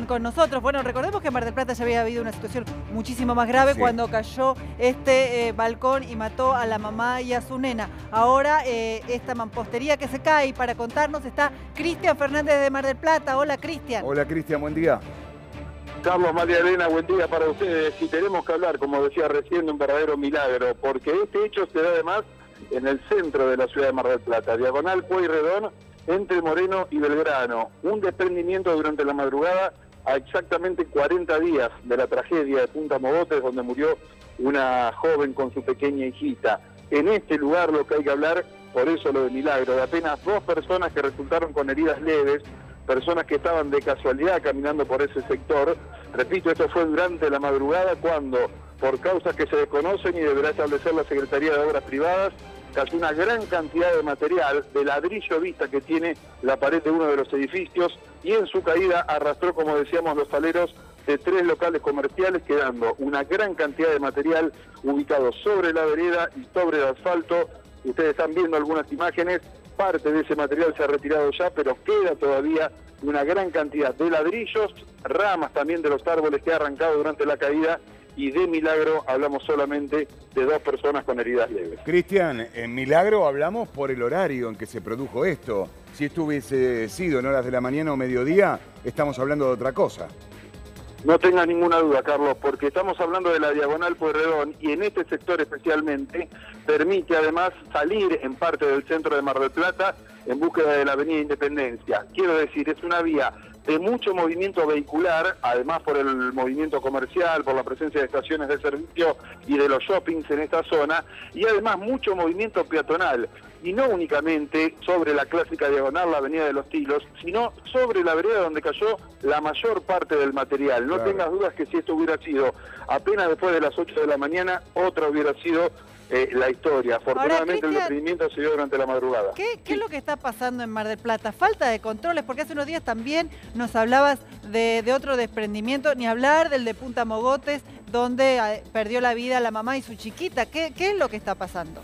Con nosotros. Bueno, recordemos que en Mar del Plata ya había habido una situación muchísimo más grave Sí. cuando cayó este balcón y mató a la mamá y a su nena. Ahora esta mampostería que se cae, y para contarnos está Cristian Fernández de Mar del Plata. Hola, Cristian. Hola, Cristian, buen día. Carlos, María Elena, buen día para ustedes. Y tenemos que hablar, como decía recién, de un verdadero milagro, porque este hecho se da además en el centro de la ciudad de Mar del Plata, diagonal Pueyrredón, entre Moreno y Belgrano. Un desprendimiento durante la madrugada a exactamente 40 días de la tragedia de Punta Mogotes, donde murió una joven con su pequeña hijita. En este lugar lo que hay que hablar, por eso lo de milagro, de apenas 2 personas que resultaron con heridas leves, personas que estaban de casualidad caminando por ese sector. Repito, esto fue durante la madrugada cuando, por causas que se desconocen y deberá establecer la Secretaría de Obras Privadas, cayó una gran cantidad de material de ladrillo vista que tiene la pared de uno de los edificios y en su caída arrastró, como decíamos, los aleros de 3 locales comerciales, quedando una gran cantidad de material ubicado sobre la vereda y sobre el asfalto. Ustedes están viendo algunas imágenes. Parte de ese material se ha retirado ya, pero queda todavía una gran cantidad de ladrillos, ramas también de los árboles que ha arrancado durante la caída, y de milagro hablamos solamente de 2 personas con heridas leves. Cristian, en milagro hablamos por el horario en que se produjo esto. Si esto hubiese sido en horas de la mañana o mediodía, estamos hablando de otra cosa. No tengas ninguna duda, Carlos, porque estamos hablando de la diagonal Pueyrredón y en este sector especialmente permite además salir en parte del centro de Mar del Plata en búsqueda de la avenida Independencia. Quiero decir, es una vía de mucho movimiento vehicular, además por el movimiento comercial, por la presencia de estaciones de servicio y de los shoppings en esta zona, y además mucho movimiento peatonal, y no únicamente sobre la clásica diagonal, la avenida de los Tilos, sino sobre la vereda donde cayó la mayor parte del material. No Claro. tengas dudas que si esto hubiera sido apenas después de las 8 de la mañana, otra hubiera sido la historia. Afortunadamente el desprendimiento se dio durante la madrugada. ¿Qué es lo que está pasando en Mar del Plata? Falta de controles, porque hace unos días también nos hablabas de otro desprendimiento, ni hablar del de Punta Mogotes, donde perdió la vida la mamá y su chiquita. ¿Qué es lo que está pasando?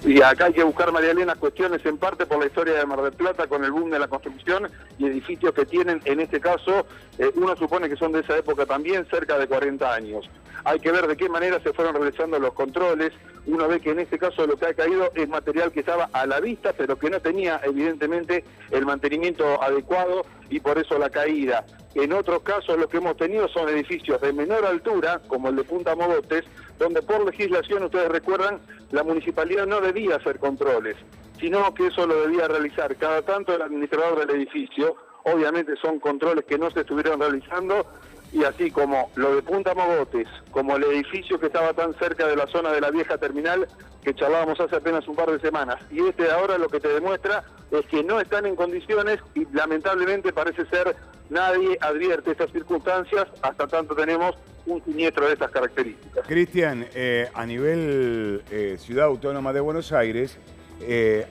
Y acá hay que buscar, María Elena, cuestiones en parte por la historia de Mar del Plata con el boom de la construcción y edificios que tienen, en este caso, uno supone que son de esa época también, cerca de 40 años. Hay que ver de qué manera se fueron realizando los controles. Uno ve que en este caso lo que ha caído es material que estaba a la vista, pero que no tenía evidentemente el mantenimiento adecuado y por eso la caída. En otros casos lo que hemos tenido son edificios de menor altura, como el de Punta Mogotes, donde por legislación, ustedes recuerdan, la municipalidad no debía hacer controles, sino que eso lo debía realizar cada tanto el administrador del edificio. Obviamente son controles que no se estuvieron realizando, y así como lo de Punta Mogotes, como el edificio que estaba tan cerca de la zona de la vieja terminal, que charlábamos hace apenas un par de semanas, y este de ahora lo que te demuestra es que no están en condiciones y lamentablemente parece ser nadie advierte estas circunstancias hasta tanto tenemos un siniestro de estas características. Cristian, a nivel Ciudad Autónoma de Buenos Aires,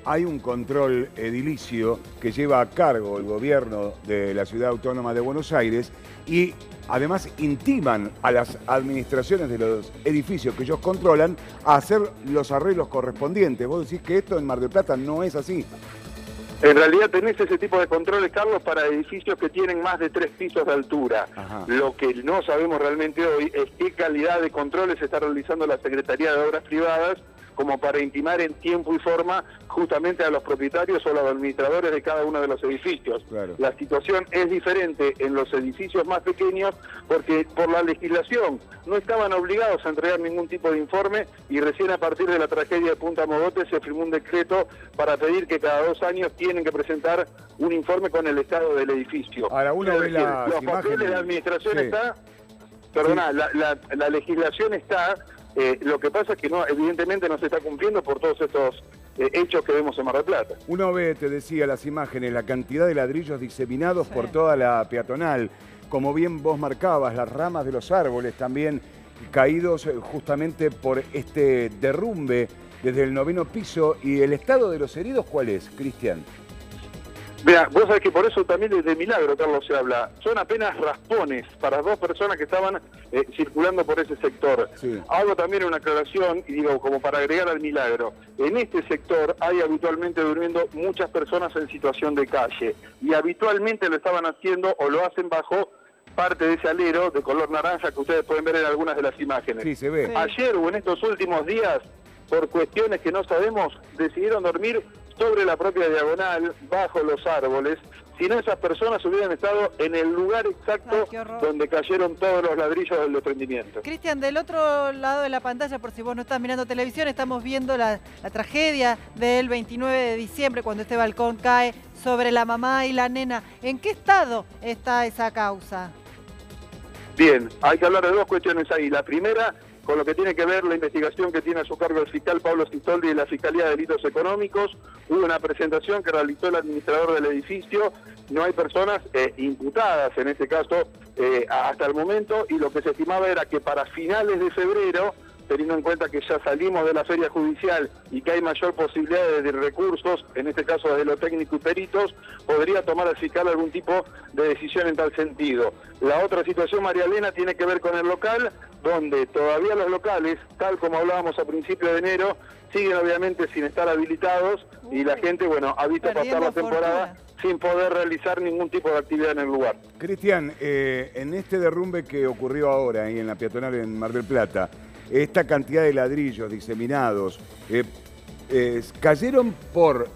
hay un control edilicio que lleva a cargo el gobierno de la Ciudad Autónoma de Buenos Aires y además intiman a las administraciones de los edificios que ellos controlan a hacer los arreglos correspondientes. Vos decís que esto en Mar del Plata no es así. En realidad tenés ese tipo de controles, Carlos, para edificios que tienen más de 3 pisos de altura. Ajá. Lo que no sabemos realmente hoy es qué calidad de controles está realizando la Secretaría de Obras Privadas como para intimar en tiempo y forma justamente a los propietarios o a los administradores de cada uno de los edificios. Claro. La situación es diferente en los edificios más pequeños porque por la legislación no estaban obligados a entregar ningún tipo de informe y recién a partir de la tragedia de Punta Mogotes se firmó un decreto para pedir que cada 2 años tienen que presentar un informe con el estado del edificio. Ahora uno ve las los imágenes. papeles de administración Sí. está, perdona, la legislación está. Lo que pasa es que no, evidentemente no se está cumpliendo por todos estos hechos que vemos en Mar del Plata. Uno ve, te decía, las imágenes, la cantidad de ladrillos diseminados por toda la peatonal. Como bien vos marcabas, las ramas de los árboles también caídos justamente por este derrumbe desde el 9º piso. ¿Y el estado de los heridos cuál es, Cristian? Mira, vos sabés que por eso también de milagro, Carlos, se habla. Son apenas raspones para dos personas que estaban circulando por ese sector. Sí. Hago también una aclaración, y digo, como para agregar al milagro. En este sector hay habitualmente durmiendo muchas personas en situación de calle. Y habitualmente lo estaban haciendo o lo hacen bajo parte de ese alero de color naranja que ustedes pueden ver en algunas de las imágenes. Sí, se ve. Sí. Ayer o en estos últimos días, por cuestiones que no sabemos, decidieron dormir sobre la propia diagonal, bajo los árboles. Si no, esas personas hubieran estado en el lugar exacto Ay, qué horror. donde cayeron todos los ladrillos del desprendimiento. Cristian, del otro lado de la pantalla, por si vos no estás mirando televisión, estamos viendo la tragedia del 29 de diciembre, cuando este balcón cae sobre la mamá y la nena. ¿En qué estado está esa causa? Bien, hay que hablar de dos cuestiones ahí. La primera, con lo que tiene que ver la investigación que tiene a su cargo el fiscal Pablo Cistoldi de la Fiscalía de Delitos Económicos. Hubo una presentación que realizó el administrador del edificio. No hay personas imputadas en este caso hasta el momento, y lo que se estimaba era que para finales de febrero, teniendo en cuenta que ya salimos de la feria judicial y que hay mayor posibilidad de recursos, en este caso de lo técnico y peritos, podría tomar el fiscal algún tipo de decisión en tal sentido. La otra situación, María Elena, tiene que ver con el local, donde todavía los locales, tal como hablábamos a principios de enero, siguen obviamente sin estar habilitados, y la gente, bueno, ha visto pasar la temporada sin poder realizar ningún tipo de actividad en el lugar. Cristian, en este derrumbe que ocurrió ahora ahí en la peatonal en Mar del Plata, esta cantidad de ladrillos diseminados, ¿cayeron por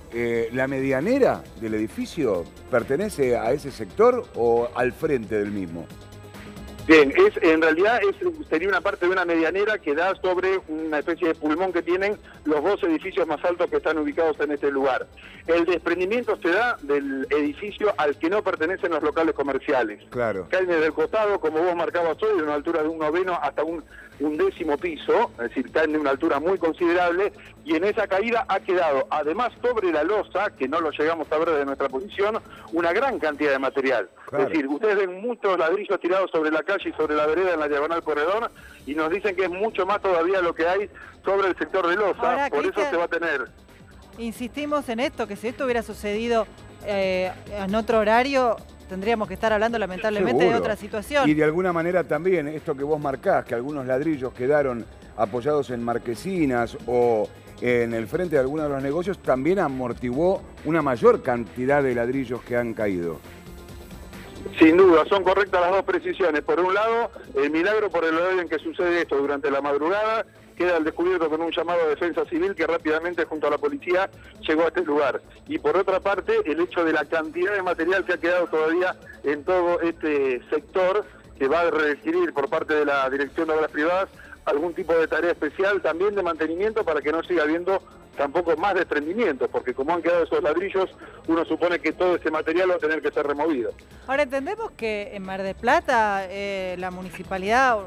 la medianera del edificio? ¿Pertenece a ese sector o al frente del mismo? Bien, en realidad sería una parte de una medianera que da sobre una especie de pulmón que tienen los dos edificios más altos que están ubicados en este lugar. El desprendimiento se da del edificio al que no pertenecen los locales comerciales. Claro. Caen desde el costado, como vos marcabas hoy, de una altura de un noveno hasta un 10º piso, es decir, caen de una altura muy considerable, y en esa caída ha quedado, además sobre la losa, que no lo llegamos a ver desde nuestra posición, una gran cantidad de material. Claro. Es decir, ustedes ven muchos ladrillos tirados sobre la calle y sobre la vereda en la diagonal Corredor, y nos dicen que es mucho más todavía lo que hay sobre el sector de losa. Ahora, por Cristian, eso se va a tener... Insistimos en esto, que si esto hubiera sucedido en otro horario, tendríamos que estar hablando lamentablemente de Seguro. otra situación. Y de alguna manera también, esto que vos marcás, que algunos ladrillos quedaron apoyados en marquesinas o en el frente de algunos de los negocios, también amortiguó una mayor cantidad de ladrillos que han caído. Sin duda, son correctas las dos precisiones. Por un lado, el milagro por el horario en que sucede esto durante la madrugada, queda al descubierto con un llamado de defensa civil que rápidamente junto a la policía llegó a este lugar. Y por otra parte, el hecho de la cantidad de material que ha quedado todavía en todo este sector, que va a requerir por parte de la Dirección de Obras Privadas algún tipo de tarea especial también de mantenimiento para que no siga habiendo tampoco más desprendimientos, porque como han quedado esos ladrillos, uno supone que todo ese material va a tener que ser removido. Ahora entendemos que en Mar del Plata la municipalidad,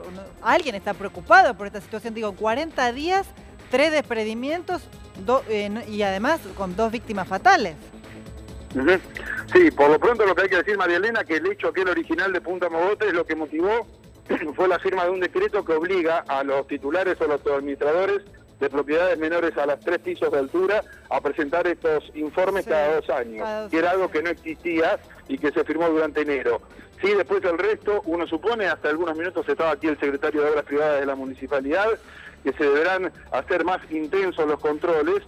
alguien está preocupado por esta situación. Digo, 40 días, 3 desprendimientos y además con 2 víctimas fatales. Uh-huh. Sí, por lo pronto lo que hay que decir, María Elena, que el hecho aquel original de Punta Mogotes, lo que motivó fue la firma de un decreto que obliga a los titulares o los administradores de propiedades menores a los 3 pisos de altura a presentar estos informes cada 2 años, que era algo que no existía y que se firmó durante enero. Sí, después el resto, uno supone, hasta algunos minutos estaba aquí el secretario de Obras Privadas de la Municipalidad, que se deberán hacer más intensos los controles,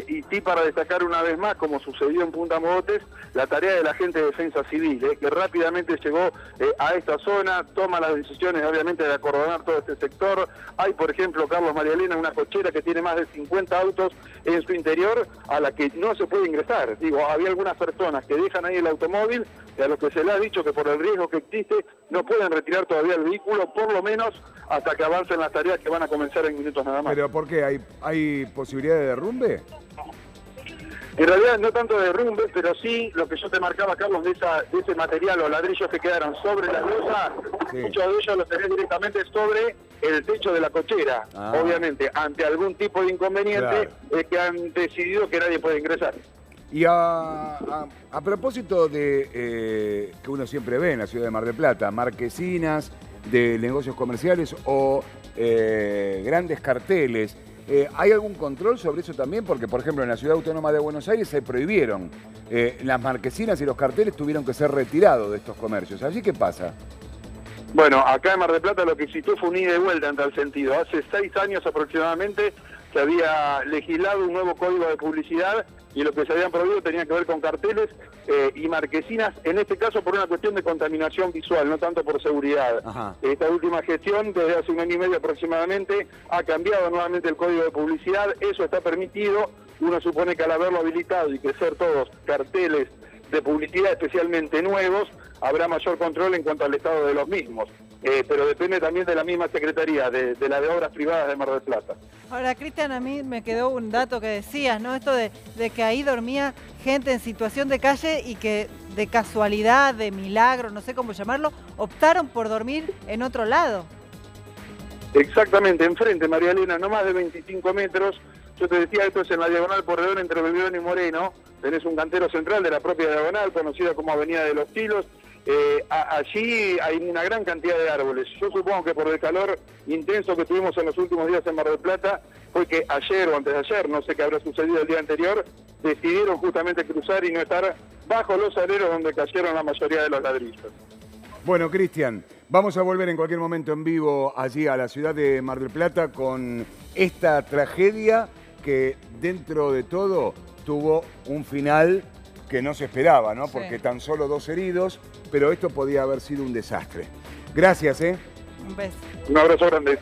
y sí, para destacar una vez más, como sucedió en Punta Mogotes, la tarea de la gente de Defensa Civil, que rápidamente llegó a esta zona, toma las decisiones obviamente de acordonar todo este sector. Hay, por ejemplo, Carlos, María Elena, una cochera que tiene más de 50 autos en su interior a la que no se puede ingresar. Digo, había algunas personas que dejan ahí el automóvil y a los que se les ha dicho que por el riesgo que existe no pueden retirar todavía el vehículo, por lo menos hasta que avancen las tareas que van a comenzar en minutos nada más. ¿Pero por qué? ¿Hay posibilidad de derrumbe? En realidad no tanto de derrumbe, pero sí lo que yo te marcaba, Carlos, de ese material o ladrillos que quedaron sobre la losa, sí. Muchos de ellos los tenés directamente sobre el techo de la cochera. Obviamente, ante algún tipo de inconveniente, claro, es que han decidido que nadie puede ingresar. Y a propósito de que uno siempre ve en la ciudad de Mar del Plata, marquesinas de negocios comerciales o grandes carteles, ¿Hay algún control sobre eso también? Porque, por ejemplo, en la Ciudad Autónoma de Buenos Aires se prohibieron. Las marquesinas y los carteles tuvieron que ser retirados de estos comercios. ¿Allí qué pasa? Bueno, acá en Mar del Plata lo que existió fue un ida y vuelta en tal sentido. Hace 6 años aproximadamente se había legislado un nuevo código de publicidad y lo que se habían prohibido tenía que ver con carteles y marquesinas, en este caso por una cuestión de contaminación visual, no tanto por seguridad. Ajá. Esta última gestión, desde hace 1 año y medio aproximadamente, ha cambiado nuevamente el código de publicidad, eso está permitido, uno supone que al haberlo habilitado y que ser todos carteles de publicidad especialmente nuevos, habrá mayor control en cuanto al estado de los mismos. Pero depende también de la misma Secretaría, de la de Obras Privadas de Mar del Plata. Ahora, Cristian, a mí me quedó un dato que decías, ¿no? Esto de que ahí dormía gente en situación de calle y que de casualidad, de milagro, no sé cómo llamarlo, optaron por dormir en otro lado. Exactamente, enfrente, María Elena, no más de 25 metros. Yo te decía, esto es en la diagonal Porredón entre Belgrano y Moreno. Tenés un cantero central de la propia diagonal, conocida como Avenida de los Tilos. Allí hay una gran cantidad de árboles. Yo supongo que por el calor intenso que tuvimos en los últimos días en Mar del Plata, fue que ayer o antes de ayer, no sé qué habrá sucedido el día anterior, decidieron justamente cruzar y no estar bajo los aleros donde cayeron la mayoría de los ladrillos. Bueno, Cristian, vamos a volver en cualquier momento en vivo allí a la ciudad de Mar del Plata con esta tragedia que dentro de todo tuvo un final que no se esperaba, ¿no? Porque Sí. tan solo 2 heridos, pero esto podía haber sido un desastre. Gracias, ¿eh? Un beso. Un abrazo grande.